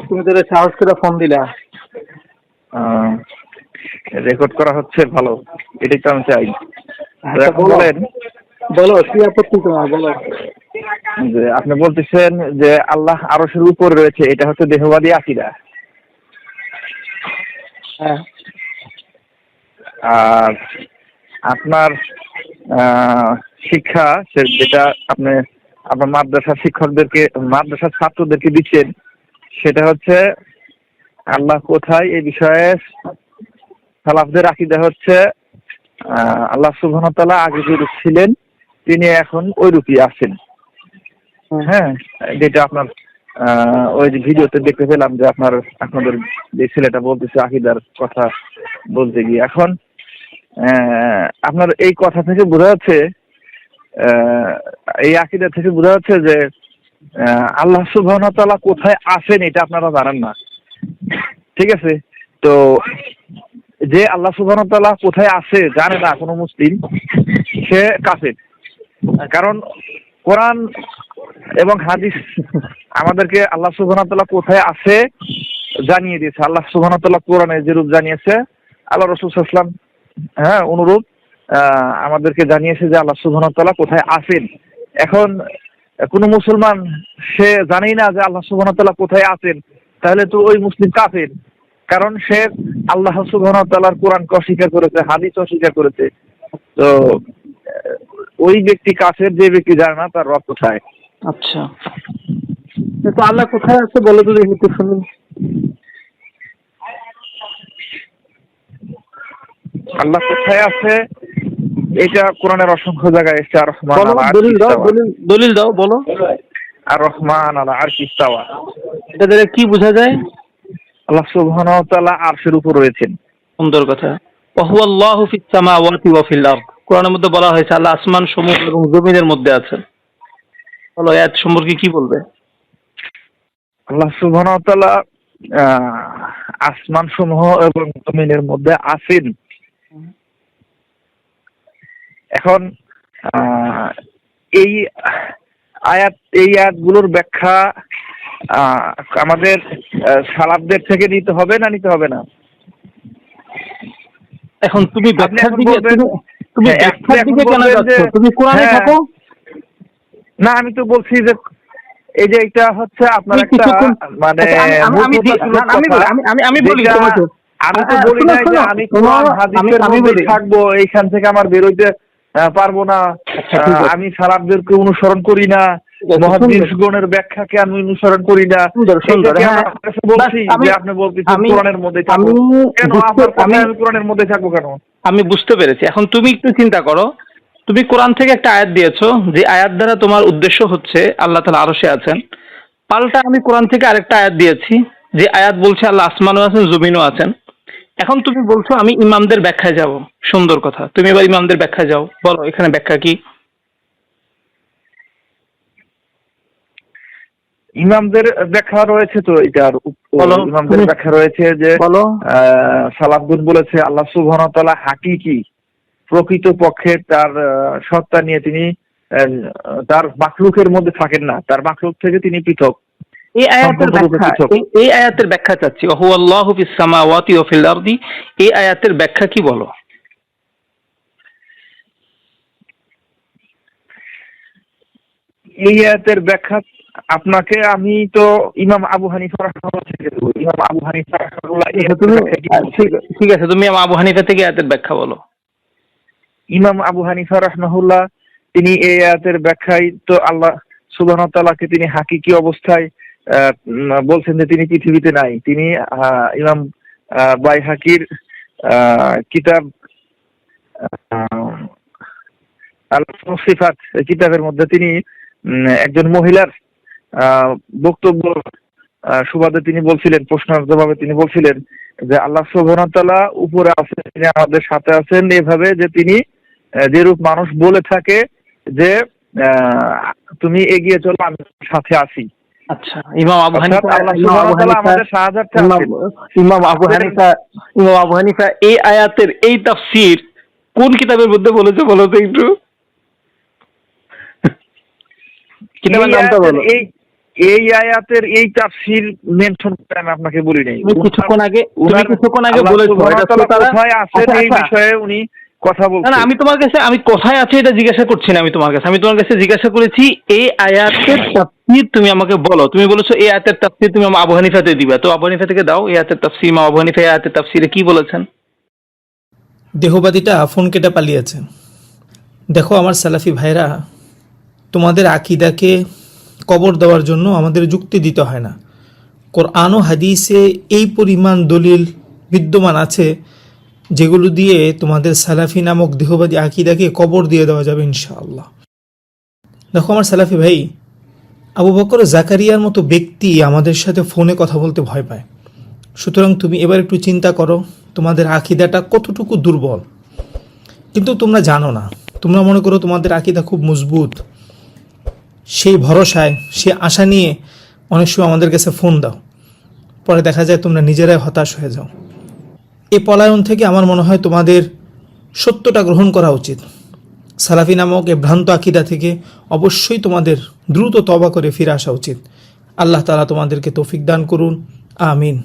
তুমি তো সাহস করে ফোন দিলা। রেকর্ড করা হচ্ছে, ভালো, এটাই তো আমি চাই। আচ্ছা এখন বলো, বলেন বলো কি আপত্তি তোমার, বলো। যে আপনি বলতেছেন যে আল্লাহ আরশের উপরে রয়েছে, এটা হচ্ছে দেহবাদী আকীদা। হ্যাঁ। আর আপনার শিক্ষা যেটা আপনি আপনার মাদ্রাসার শিক্ষকদেরকে, মাদ্রাসার ছাত্রদেরকে দিচ্ছেন, সেটা হচ্ছে আল্লাহ কোথায়, এই বিষয়ে সালাফদের আকীদা হচ্ছে আল্লাহ সুবহানাহু ওয়া তাআলা আগে যেরূপ ছিলেন তিনি এখন ওইরূপই আছেন। হ্যাঁ, যেটা আপনার ওই যে ভিডিওতে দেখতে পেলাম যে আপনাদের যে ছেলেটা বলতেছে আকীদার কথা বলতে গিয়ে, এখন আপনার এই কথা থেকে বোঝা যাচ্ছে, এই আকীদা থেকে বোঝা যাচ্ছে যে আল্লাহ সুবহানাহু ওয়া তাআলা কোথায় আছেন এটা আপনারা জানেন না। ঠিক আছে, তো যে আল্লাহ সুবহানাহু ওয়া তাআলা কোথায় আছে জানে না কোনো মুসলিম, সে কাফের। কারণ কোরআন এবং হাদিস আমাদেরকে আল্লাহ সুবহানাহু ওয়া তাআলা কোথায় আছে জানিয়ে দিয়েছে। আল্লাহ সুবহানাহু ওয়া তাআলা কোরআনে যেরূপ জানিয়েছে, আল্লাহ রাসূল সাল্লাল্লাহু আলাইহি ওয়াসাল্লাম অনুরূপ আমাদেরকে জানিয়েছে যে আল্লাহ সুবহানাহু ওয়া তাআলা কোথায় আছেন। এখন কোন মুসলমান সে জানেই না যে আল্লাহ সুবহানাহু ওয়া তাআলা কোথায় আছেন, তাহলে তো ওই মুসলিম কাফের। কারণ সে আল্লাহ সুবহানাহু ওয়া তাআলার কোরআনকে অস্বীকার করেছে, হাদিস অস্বীকার করেছে। তো ওই ব্যক্তি কাফের যে ব্যক্তি জানে না তার রব কোথায়। আচ্ছা, তো আল্লাহ কোথায় আছে বলো তো দেখি, একটু শুনি। আল্লাহ কোথায় আছে এটা কোরআনের অসংখ্য জায়গায় এসেছে। আর রহমান আলা দলিল দাও, দলিল দাও, বলো। আর রহমান আলা আরশি ইস্তাওয়া, এটা দ্বারা কি বোঝা যায়? আল্লাহ সুবহানাহু ওয়া তাআলা আরশের উপর রয়েছেন। সুন্দর কথা। ওয়া হুয়া আল্লাহু ফিস সামাওয়াতি ওয়া ফিল আরদ, কোরআনের মধ্যে বলা হয়েছে আল্লাহ আসমান সমূহ এবং জমিনের মধ্যে আছেন। বলো এত সম্পর্কে কি বলবে? আল্লাহ সুবহানাহু ওয়া তাআলা আসমান সমূহ এবং জমিনের মধ্যে আছেন। এখন এই আয়াতগুলোর ব্যাখ্যা আমাদের সালাফদের থেকে নিতে হবে না নিতে হবে না? এখন তুমি ব্যাখ্যার দিকে, তুমি ব্যাখ্যার দিকে কেন যাচ্ছ? তুমি কোরআনে থাকো না। আমি তো বলছি যে এই যে এটা হচ্ছে আপনার একটা মানে আমি বলি তোমাকে, আমি তো বলি না যে আমি কোরআন হাদিসের মধ্যে থাকবো, এইখান থেকে আমার বেরোইতে পারবো না। আমি সালাফদেরকে অনুসরণ করি না, মুহাদ্দিসগণের ব্যাখ্যাকে আমি অনুসরণ করি না। আপনি বলতেছেন কোরআনের মধ্যে থাকবো কেন? আমি কোরআনের মধ্যে থাকবো কেন? আমি বুঝতে পেরেছি। এখন তুমি একটু চিন্তা করো, তুমি কোরআন থেকে একটা আয়াত দিয়েছো, যে আয়াত দ্বারা তোমার উদ্দেশ্য হচ্ছে আল্লাহ তাআলা আরশে আছেন। পাল্টা আমি কোরআন থেকে আরেকটা আয়াত দিয়েছি, যে আয়াত বলছে আল্লাহ আসমানও আছেন, জমিনও আছেন। এখন তুমি বলছো আমি ইমামদের ব্যাখ্যায় যাব। সুন্দর কথা, তুমি এবার ইমামদের ব্যাখ্যায় যাও, বলো এখানে ব্যাখ্যা কি? ইমামদের ব্যাখ্যা রয়েছে তো, এটার ইমামদের ব্যাখ্যা রয়েছে যে সালাফগণ বলেছে আল্লাহ সুবহানাহু ওয়া তাআলা হাকিকি, প্রকৃত পক্ষে তার সত্তা নিয়ে তিনি তার মাখলুকের মধ্যে থাকেন না, তার মাখলুক থেকে তিনি পৃথক। এই আয়াতের ব্যাখ্যা চাচ্ছি। ওয়া হুয়া আল্লাহু ফিস সামাওয়াতি ওয়া ফিল আরদি, এই আয়াতের ব্যাখ্যা কি বলো? এই আয়াতের ব্যাখ্যা আপনাকে আমি তো ইমাম আবু হানিফা রাহিমাহুল্লাহ থেকে দেব। ইমাম আবু হানিফা রাহিমাহুল্লাহ, ঠিক আছে, তুমি আবু হানিফা থেকে আয়াতের ব্যাখ্যা বলো। ইমাম আবু হানিফা রাহিমাহুল্লাহ তিনি এই আয়াতের ব্যাখ্যায় তো আল্লাহ সুবহানাহু ওয়া তাআলাকে তিনি হাকিকি অবস্থায় বলছেন যে তিনি পৃথিবীতে নাই। তিনি ইমাম বাইহাকির কিতাব আল-সিফাত কিতাবের মধ্যে তিনি একজন মহিলার বক্তব্য সুবাদে তিনি বলছিলেন, প্রশ্নের জবাবে তিনি বলছিলেন যে আল্লাহ সুবহানাহু ওয়া তাআলা উপরে আছেন, তিনি আমাদের সাথে আছেন, এভাবে যে তিনি যেরূপ মানুষ বলে থাকে যে তুমি এগিয়ে চলো, আমি সাথে আছি। আচ্ছা, ইমাম আবু হানিফা এই আয়াতের এই তাফসীর কোন কিতাবের মধ্যে বলেছে বলো তো একটু? কিতাবের নামটা বলো। এই আয়াতের এই তাফসীর মেনশন করে আমি আপনাকে বলি নাই। তুমি কিছুক্ষণ আগে আল্লাহ বলেছো সুবহানাহু এটা ওয়া তাআলা শ্রোতারা কোথায় আছেন এই আচ্ছা, বিষয়ে উনি কথা না বলছেন। না, আমি তোমার কাছে আমি কোথায় আছি এটা জিজ্ঞাসা করছি না। আমি তোমার কাছে জিজ্ঞাসা করেছি এই আয়াতের তাফসীর তুমি আমাকে বলো। তুমি বলেছো এই আয়াতের তাফসীর তুমি আবু হানিফাতে দিবা, তো আবু হানিফা থেকে দাও এই আয়াতের তাফসীর। ইমাম আবু হানিফা এই আয়াতের তাফসীরে কি বলেছেন? দেহবাদীটা ফোন কেটে পালিয়েছে। দেখো আমার সালাফি ভাইরা, তোমাদের আকিদাকে কবর দেওয়ার জন্য আমাদের যুক্তি দিতে হয় না। কোরআন ও হাদিসে এই পরিমাণ দলিল বিদ্যমান আছে যেগুলো দিয়ে তোমাদের সালাফি নামক দেহবাদী আকিদাকে কবর দিয়ে দেওয়া যাবে ইনশাআল্লাহ। দেখো আমার সালাফি ভাই, আবু বকর জাকারিয়ার মতো ব্যক্তি আমাদের সাথে ফোনে কথা বলতে ভয় পায়। সুতরাং তুমি এবার একটু চিন্তা করো তোমাদের আকিদাটা কতটুকু দুর্বল। কিন্তু তোমরা জানো না, তোমরা মনে করো তোমাদের আকিদা খুব মজবুত। সেই ভরসায়, সে আশা নিয়ে অনেক সময় আমাদের কাছে ফোন দাও, পরে দেখা যায় তোমরা নিজেরাই হতাশ হয়ে যাও। এই পলায়ন থেকে আমার মনে হয় তোমাদের সত্যটা গ্রহণ করা উচিত। সালাফি নামক এ ভ্রান্ত আকিদা থেকে অবশ্যই তোমাদের দ্রুত তওবা করে ফিরে আসা উচিত। আল্লাহ তাআলা তোমাদেরকে তৌফিক দান করুন, আমিন।